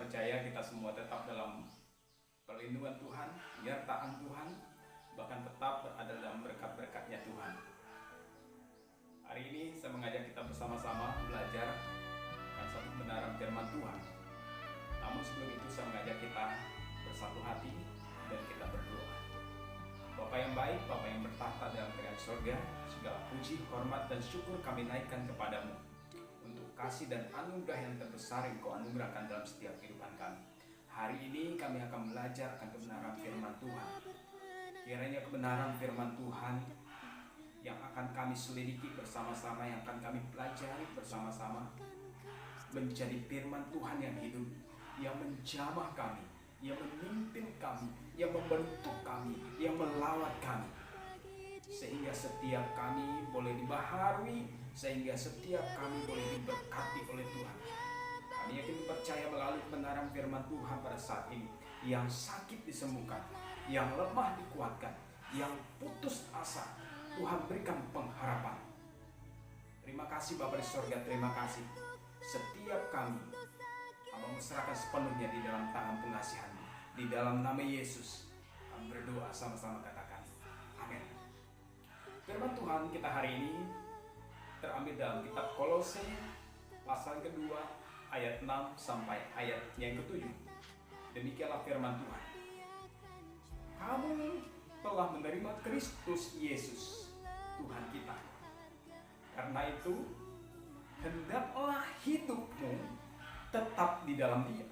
percaya kita semua tetap dalam perlindungan Tuhan, penyertaan Tuhan, bahkan tetap berada dalam berkat-berkatnya Tuhan. Hari ini saya mengajak kita bersama-sama belajar akan satu kebenaran firman Tuhan. Namun sebelum itu saya mengajak kita bersatu hati dan kita berdoa. Bapa yang baik, Bapa yang bertahta dalam kerajaan surga, segala puji, hormat dan syukur kami naikkan kepadamu untuk kasih dan anugerah yang terbesar yang Kau anugerahkan dalam setiap kehidupan kami. Hari ini kami akan belajar akan kebenaran firman Tuhan. Kiranya kebenaran firman Tuhan yang akan kami selidiki bersama-sama, yang akan kami pelajari bersama-sama, menjadi firman Tuhan yang hidup, yang menjamah kami, yang memimpin kami, yang membentuk kami, yang melawat kami, sehingga setiap kami boleh dibaharui, sehingga setiap kami boleh diberkati oleh Tuhan. Kami yakin percaya melalui kebenaran firman Tuhan pada saat ini, yang sakit disembuhkan, yang lemah dikuatkan, yang putus asa Tuhan berikan pengharapan. Terima kasih Bapa di surga, terima kasih. Setiap kami Abang serahkan sepenuhnya di dalam tangan pengasihan-Mu. Di dalam nama Yesus kami berdoa, sama-sama katakan amin. Firman Tuhan kita hari ini terambil dalam kitab Kolose pasal kedua ayat 6 sampai ayat yang ke-7. Demikianlah firman Tuhan. Kamu telah menerima Kristus Yesus Tuhan kita. Karena itu hendaklah hidupmu tetap di dalam Dia.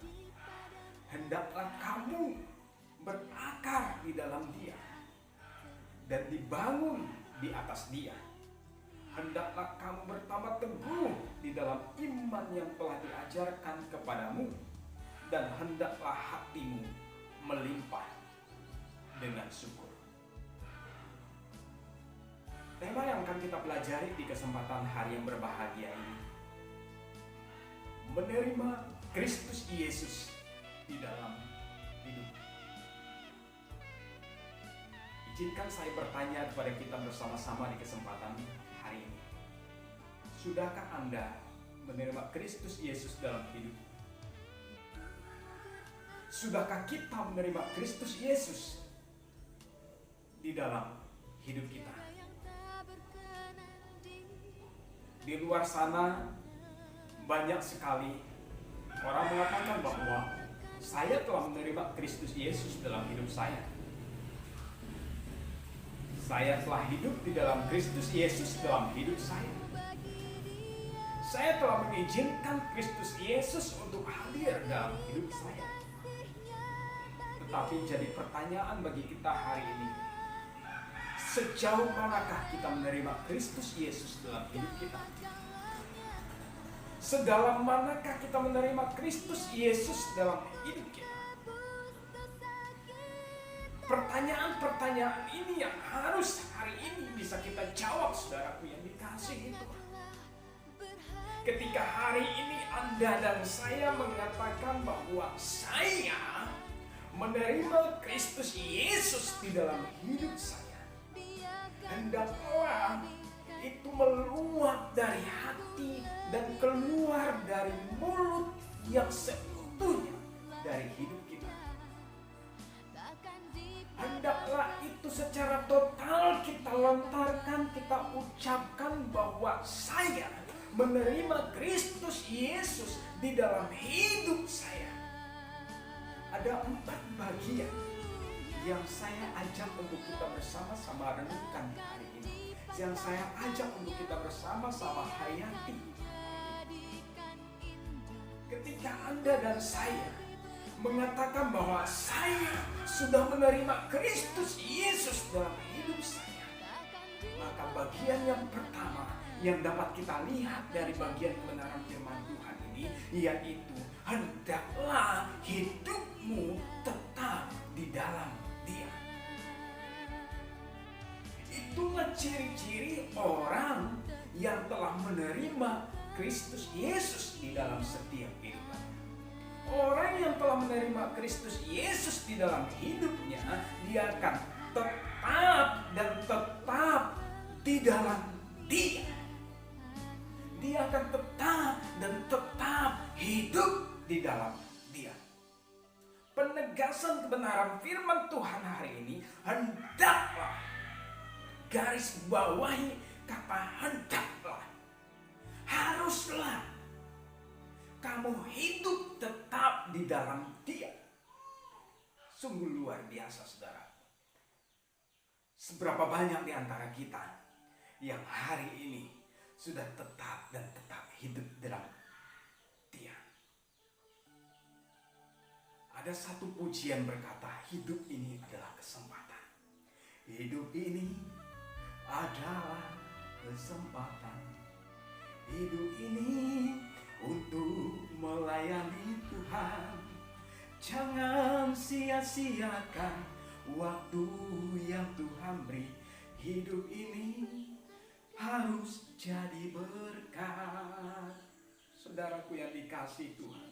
Hendaklah kamu berakar di dalam Dia dan dibangun di atas Dia. Hendaklah kamu bertambah teguh di dalam iman yang telah diajarkan kepadamu, dan hendaklah hatimu melimpah dengan syukur. Tema yang akan kita pelajari di kesempatan hari yang berbahagia ini, menerima Kristus Yesus di dalam hidup. Izinkan saya bertanya kepada kita bersama-sama di kesempatan hari ini. Sudahkah Anda menerima Kristus Yesus dalam hidup? Sudahkah kita menerima Kristus Yesus di dalam hidup kita? Di luar sana banyak sekali orang mengatakan bahwa saya telah menerima Kristus Yesus dalam hidup saya. Saya telah hidup di dalam Kristus Yesus dalam hidup saya. Saya telah mengizinkan Kristus Yesus untuk hadir dalam hidup saya. Tetapi jadi pertanyaan bagi kita hari ini, sejauh manakah kita menerima Kristus Yesus dalam hidup kita? Sedalam manakah kita menerima Kristus Yesus dalam hidup kita? Pertanyaan-pertanyaan ini yang harus hari ini bisa kita jawab, saudaraku yang dikasihi Tuhan. Ketika hari ini Anda dan saya mengatakan bahwa saya menerima Kristus Yesus di dalam hidup saya, hendaklah itu meluap dari hati dan keluar dari mulut yang seutuhnya dari hidup kita. Hendaklah itu secara total kita lontarkan, kita ucapkan bahwa saya menerima Kristus Yesus di dalam hidup saya. Ada 4 bagian yang saya ajak untuk kita bersama-sama renungkan hari ini, yang saya ajak untuk kita bersama-sama hayati. Ketika Anda dan saya mengatakan bahwa saya sudah menerima Kristus Yesus dalam hidup saya, maka bagian yang pertama yang dapat kita lihat dari bagian kebenaran firman Tuhan ini, yaitu hendaklah hidupmu tetap di dalam Dia. Itulah ciri-ciri orang yang telah menerima Kristus Yesus di dalam setiap kehidupan. Orang yang telah menerima Kristus Yesus di dalam hidupnya, dia akan tetap dan tetap di dalam Dia. Dia akan tetap dan tetap hidup di dalam Dia. Penegasan kebenaran firman Tuhan hari ini, hendaklah, garis bawahi kata hendaklah, haruslah kamu hidup tetap di dalam Dia. Sungguh luar biasa, saudara. Seberapa banyak di antara kita yang hari ini sudah tetap dan tetap hidup dalam Dia. Ada satu pujian berkata, hidup ini adalah kesempatan. Hidup ini adalah kesempatan. Hidup ini untuk melayani Tuhan. Jangan sia-siakan waktu yang Tuhan beri. Hidup ini harus jadi berkat. Saudaraku yang dikasihi Tuhan,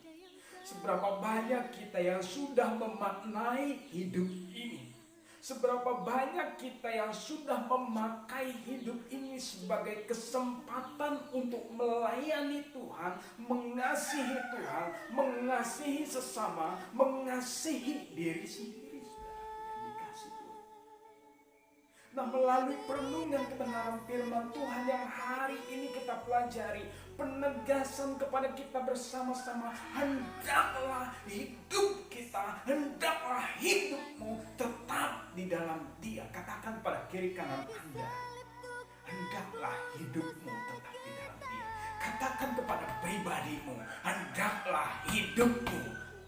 seberapa banyak kita yang sudah memaknai hidup ini. Seberapa banyak kita yang sudah memakai hidup ini sebagai kesempatan untuk melayani Tuhan, mengasihi Tuhan, mengasihi sesama, mengasihi diri sendiri, saudara yang dikasihi Tuhan. Nah, melalui perenungan kebenaran firman Tuhan yang hari ini kita pelajari, penegasan kepada kita bersama-sama, hendaklah hidup kita, hendaklah hidupmu tetap di dalam Dia. Katakan pada kiri kanan Anda, hendaklah hidupmu tetap di dalam Dia. Katakan kepada pribadimu, hendaklah hidupmu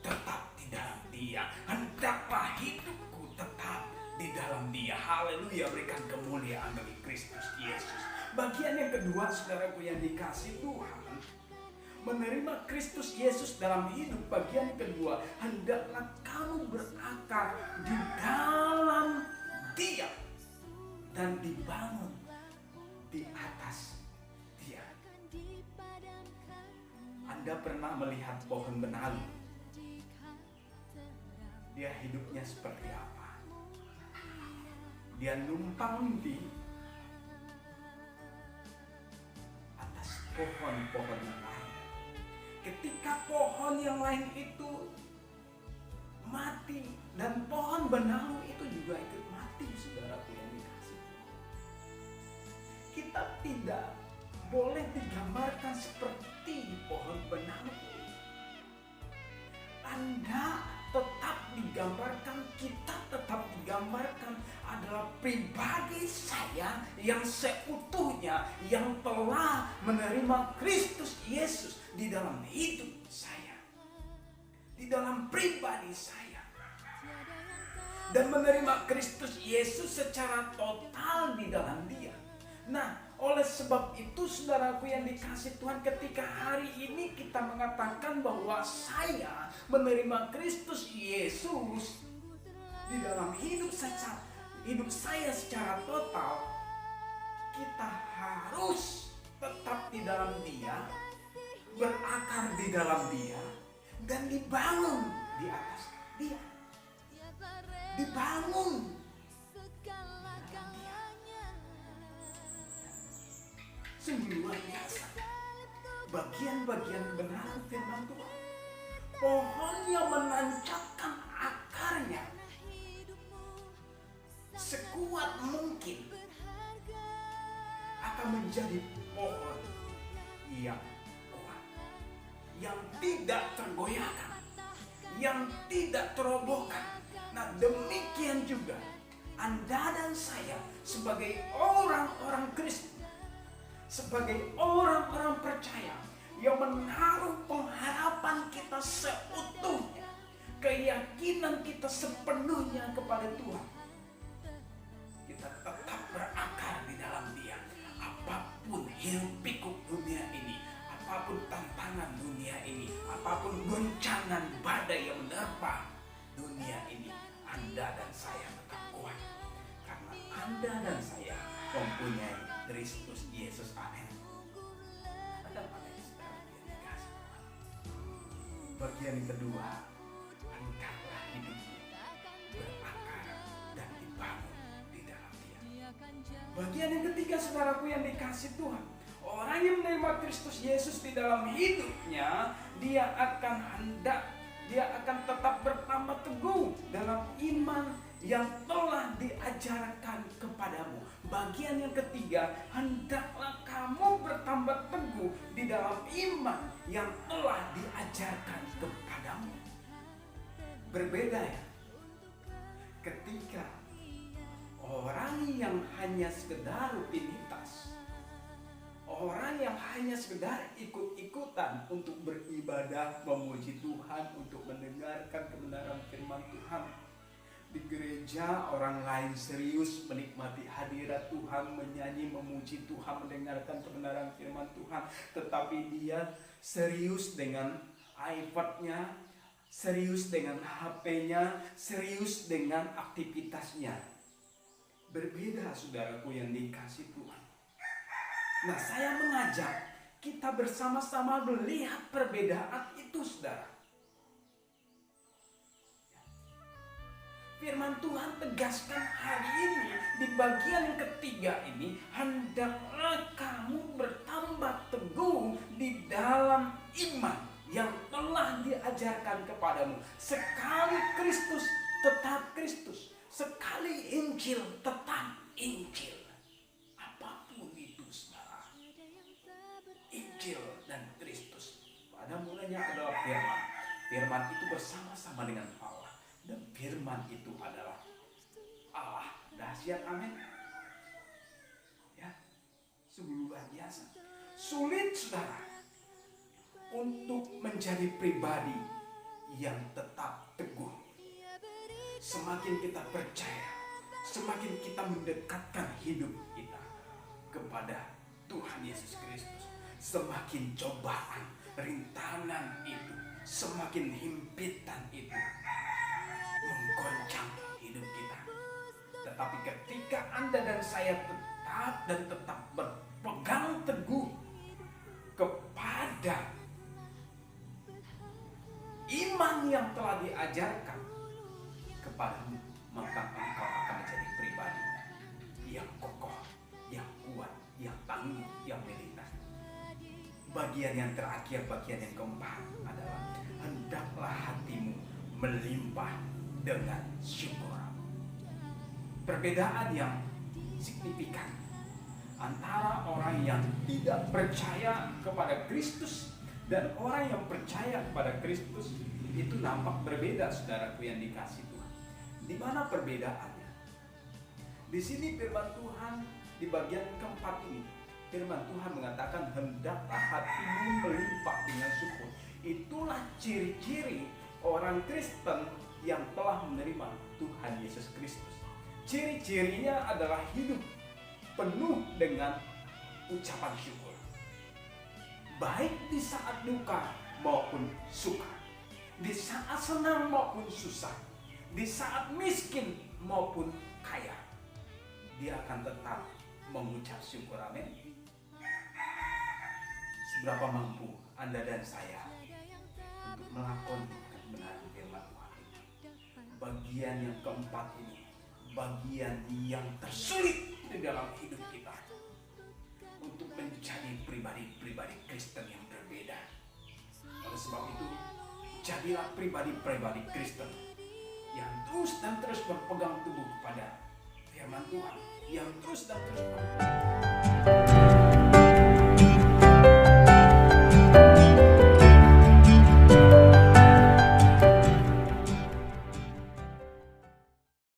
tetap di dalam Dia. Hendaklah hidupku tetap di dalam Dia. Haleluya, berikan kemuliaan bagi Kristus Yesus. Bagian yang kedua, saudaraku yang dikasihi Tuhan, menerima Kristus Yesus dalam hidup. Bagian kedua, hendaklah kamu berakar di dalam Dia dan dibangun di atas Dia. Anda pernah melihat pohon benalu? Dia hidupnya seperti apa? Dia numpang di atas pohon-pohon yang lain. Ketika pohon yang lain itu mati dan pohon benalu itu juga ikut mati, saudaraku yang dikasihi. Kita tidak boleh digambarkan seperti pohon benalu. Anda tetap digambarkan, kita tetap digambarkan adalah pribadi saya yang seutuhnya, yang telah menerima Kristus Yesus di dalam hidup saya, di dalam pribadi saya, dan menerima Kristus Yesus secara total di dalam Dia. Nah, oleh sebab itu, saudaraku yang dikasihi Tuhan, ketika hari ini kita mengatakan bahwa saya menerima Kristus Yesus di dalam hidup saya secara total, kita harus tetap di dalam Dia, berakar di dalam Dia, dan dibangun di atas Dia. Dibangun dalam Dia. Sungguh luar biasa bagian-bagian kebenaran firman Tuhan. Pohon yang menancapkan akarnya sekuat mungkin akan menjadi pohon yang kuat, yang tidak tergoyahkan, yang tidak terobohkan. Nah, demikian juga Anda dan saya sebagai orang-orang Kristen, sebagai orang-orang percaya yang menaruh pengharapan kita seutuhnya, keyakinan kita sepenuhnya kepada Tuhan, kita tetap berakar di dalam Dia. Apapun hiruk-pikuk dunia ini, apapun tantangan dunia ini, apapun goncangan badai yang menerpa dunia ini, Anda dan saya tetap kuat, karena Anda dan saya mempunyai Kristus Yesus. Amin. Bagian kedua, hendaklah hidupmu berakar dan dibangun di dalam Dia. Bagian yang ketiga, saudaraku yang dikasihi Tuhan, orang yang menerima Kristus Yesus di dalam hidupnya, dia akan hendak Dia akan tetap bertambah teguh dalam iman yang telah diajarkan kepadamu. Bagian yang ketiga, hendaklah kamu bertambah teguh di dalam iman yang telah diajarkan kepadamu. Berbeda ya, ketika orang yang hanya sekedar rutinitas, orang yang hanya sekedar ikut-ikutan untuk beribadah, memuji Tuhan, untuk mendengarkan kebenaran firman Tuhan. Di gereja orang lain serius menikmati hadirat Tuhan, menyanyi, memuji Tuhan, mendengarkan kebenaran firman Tuhan. Tetapi dia serius dengan iPad-nya, serius dengan HP-nya, serius dengan aktivitasnya. Berbeda saudaraku yang dikasih Tuhan. Nah, saya mengajak kita bersama-sama melihat perbedaan itu, saudara. Firman Tuhan tegaskan hari ini di bagian yang ketiga ini, hendaklah kamu bertambah teguh di dalam iman yang telah diajarkan kepadamu. Sekali Kristus tetap Kristus, sekali Injil tetap Injil. Apapun itu, saudara, Injil dan Kristus pada mulanya adalah firman. Firman itu bersama-sama dengan Allah. Dan firman itu adalah Allah. Dahsyat, amin. Ya, sungguh luar biasa. Sulit, saudara, untuk menjadi pribadi yang tetap teguh. Semakin kita percaya, semakin kita mendekatkan hidup kita kepada Tuhan Yesus Kristus, semakin cobaan, rintangan itu, semakin himpitan itu menggoncang hidup kita. Tetapi ketika Anda dan saya tetap berpegang teguh kepada iman yang telah diajarkan kepadamu, maka engkau akan menjadi pribadi yang kokoh, yang kuat, yang tangguh, yang militan. Bagian yang terakhir, bagian yang keempat adalah hendaklah hatimu melimpah dengan syukur. Perbedaan yang signifikan antara orang yang tidak percaya kepada Kristus dan orang yang percaya kepada Kristus itu nampak berbeda, saudaraku yang dikasih Tuhan. Di mana perbedaannya? Di sini firman Tuhan di bagian keempat ini, firman Tuhan mengatakan hendaklah hatimu melimpah dengan syukur. Itulah ciri-ciri orang Kristen yang telah menerima Tuhan Yesus Kristus. Ciri-cirinya adalah hidup penuh dengan ucapan syukur, baik di saat duka maupun suka, di saat senang maupun susah, di saat miskin maupun kaya. Dia akan tetap mengucap syukur, amin. Seberapa mampu Anda dan saya untuk melakukan kebenaran firman Tuhan? Bagian yang keempat ini, bagian yang tersulit di dalam hidup kita untuk menjadi pribadi-pribadi Kristen yang berbeda. Oleh sebab itu, jadilah pribadi-pribadi Kristen yang terus dan terus berpegang teguh kepada firman Tuhan, yang terus dan terus berpegang